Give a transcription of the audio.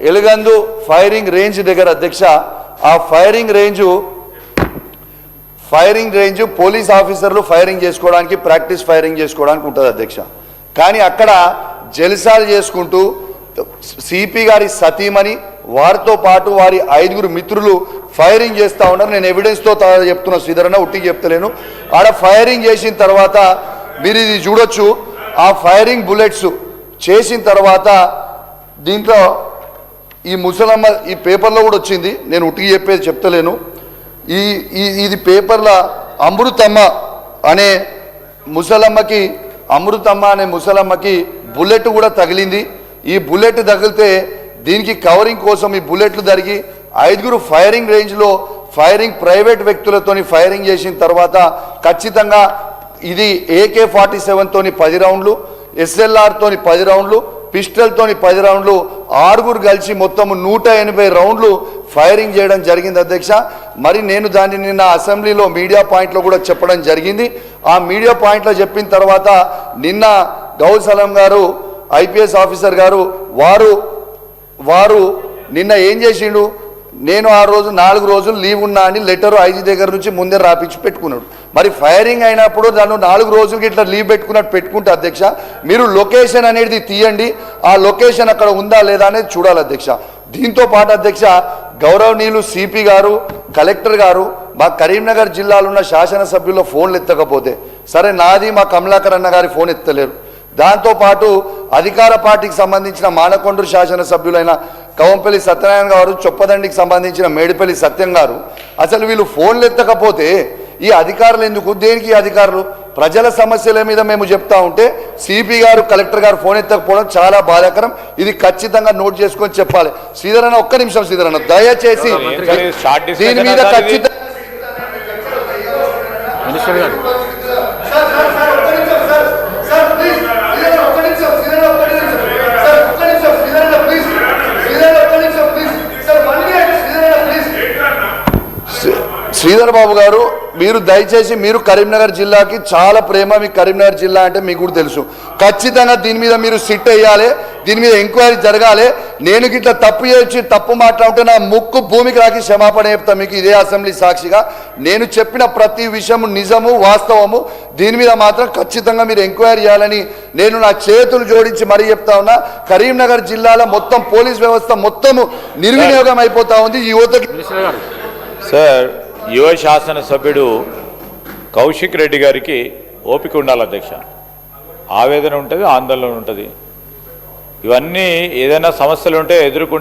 ఎలుగందు firing range దగ్గర అధ్యక్ష ఆ ఫైరింగ్ రేంజ్ పోలీస్ ఆఫీసర్లు ఫైరింగ్ చేసుకోవడానికి ప్రాక్టీస్ ఫైరింగ్ చేసుకోవడానికి ఉంటుంది అధ్యక్ష. కానీ అక్కడ జల్సాలు చేసుకుంటూ సిపి గారి సతీమణి వారితో పాటు వారి 5 మిత్రులు ఫైరింగ్ చేస్తూ ఉన్నారు. నేను ఎవిడెన్స్తో చెప్తున్నా శ్రీధరన్న, ఉట్టికి చెప్తలేను. ఆడ ఫైరింగ్ చేసిన తర్వాత మీరు ఇది చూడొచ్చు. ఆ ఫైరింగ్ బుల్లెట్స్ చేసిన తర్వాత దీంట్లో ఈ ముసలమ్మ ఈ పేపర్లో కూడా వచ్చింది, నేను ఉట్టికి చెప్పేది చెప్తలేను. ఇది పేపర్లో అమృతమ్మ అనే ముసలమ్మకి బుల్లెట్ కూడా తగిలింది. ఈ బుల్లెట్ తగిలితే దీనికి కవరింగ్ కోసం ఈ బుల్లెట్లు జరిగి 5 ఫైరింగ్ రేంజ్లో ఫైరింగ్ ప్రైవేట్ వ్యక్తులతోని ఫైరింగ్ చేసిన తర్వాత ఖచ్చితంగా ఇది AK-47 తోని 10 రౌండ్లు, SLR తోని 10 రౌండ్లు, పిస్టల్తోని 10 రౌండ్లు, 6 కలిసి మొత్తం 180 రౌండ్లు ఫైరింగ్ చేయడం జరిగింది అధ్యక్ష. మరి నేను దాన్ని నిన్న అసెంబ్లీలో మీడియా పాయింట్లో కూడా చెప్పడం జరిగింది. ఆ మీడియా పాయింట్లో చెప్పిన తర్వాత నిన్న గౌస్ సలాం గారు IPS ఆఫీసర్ గారు వారు నిన్న ఏం చేసిండు, నేను ఆ రోజు 4 రోజులు లీవ్ ఉన్నా అని లెటర్ IG దగ్గర నుంచి ముందే రాపించి పెట్టుకున్నాడు. మరి ఫైరింగ్ అయినప్పుడు దాన్ని 4 రోజులకి ఇట్లా లీవ్ పెట్టుకుంటే అధ్యక్ష మీరు లొకేషన్ అనేది తీయండి, ఆ లొకేషన్ అక్కడ ఉందా లేదా అనేది చూడాలి అధ్యక్ష. దీంతో పాటు అధ్యక్ష గౌరవనీయులు సిపి గారు, కలెక్టర్ గారు మా కరీంనగర్ జిల్లాలో ఉన్న శాసనసభ్యుల ఫోన్లు ఎత్తకపోతే సరే, నాది మా కమలాకర్ అన్న గారి ఫోన్ ఎత్తలేరు. దాంతోపాటు అధికార పార్టీకి సంబంధించిన మానకొండూరు శాసనసభ్యులైన కవంపల్లి సత్యనారాయణ గారు, చొప్పదండికి సంబంధించిన మేడిపల్లి సత్యం గారు, అసలు వీళ్ళు ఫోన్లు ఎత్తకపోతే ఈ అధికారులు ఎందుకు, దేనికి అధికారులు? ప్రజల సమస్యల మీద మేము చెప్తా ఉంటే సిపి గారు, కలెక్టర్ గారు ఫోన్ ఎత్తకపోవడం చాలా బాధాకరం. ఇది ఖచ్చితంగా నోట్ చేసుకొని చెప్పాలి. శ్రీధరన్న ఒక్క నిమిషం, శ్రీధరన్న దయచేసి దీని మీద ఖచ్చితంగా శ్రీధర్ బాబు గారు, మీరు దయచేసి మీరు కరీంనగర్ జిల్లాకి చాలా ప్రేమ, మీకు కరీంనగర్ జిల్లా అంటే మీకు కూడా తెలుసు. ఖచ్చితంగా దీని మీద మీరు సిట్ వేయాలి, దీని మీద ఎంక్వైరీ జరగాలి. నేను గిట్లా తప్పు చేసి తప్పు మాట్లాడుతుంటే నా ముక్కు భూమికి రాకి క్షమాపణ చెప్తా మీకు ఇదే అసెంబ్లీ సాక్షిగా. నేను చెప్పిన ప్రతి విషయము నిజము, వాస్తవము. దీని మీద మాత్రం ఖచ్చితంగా మీరు ఎంక్వైరీ చేయాలని నేను నా చేతులు జోడించి మరీ చెప్తా ఉన్నా. కరీంనగర్ జిల్లాలో మొత్తం పోలీస్ వ్యవస్థ మొత్తము నిర్వినియోగం అయిపోతా ఉంది. ఈ యువతకి సార్, యువ శాసనసభ్యుడు కౌశిక్ రెడ్డి గారికి ఓపిక ఉండాలి అధ్యక్ష. ఆవేదన ఉంటుంది, ఆందోళన ఉంటుంది. ఇవన్నీ ఏదైనా సమస్యలు ఉంటే ఎదుర్కొంటే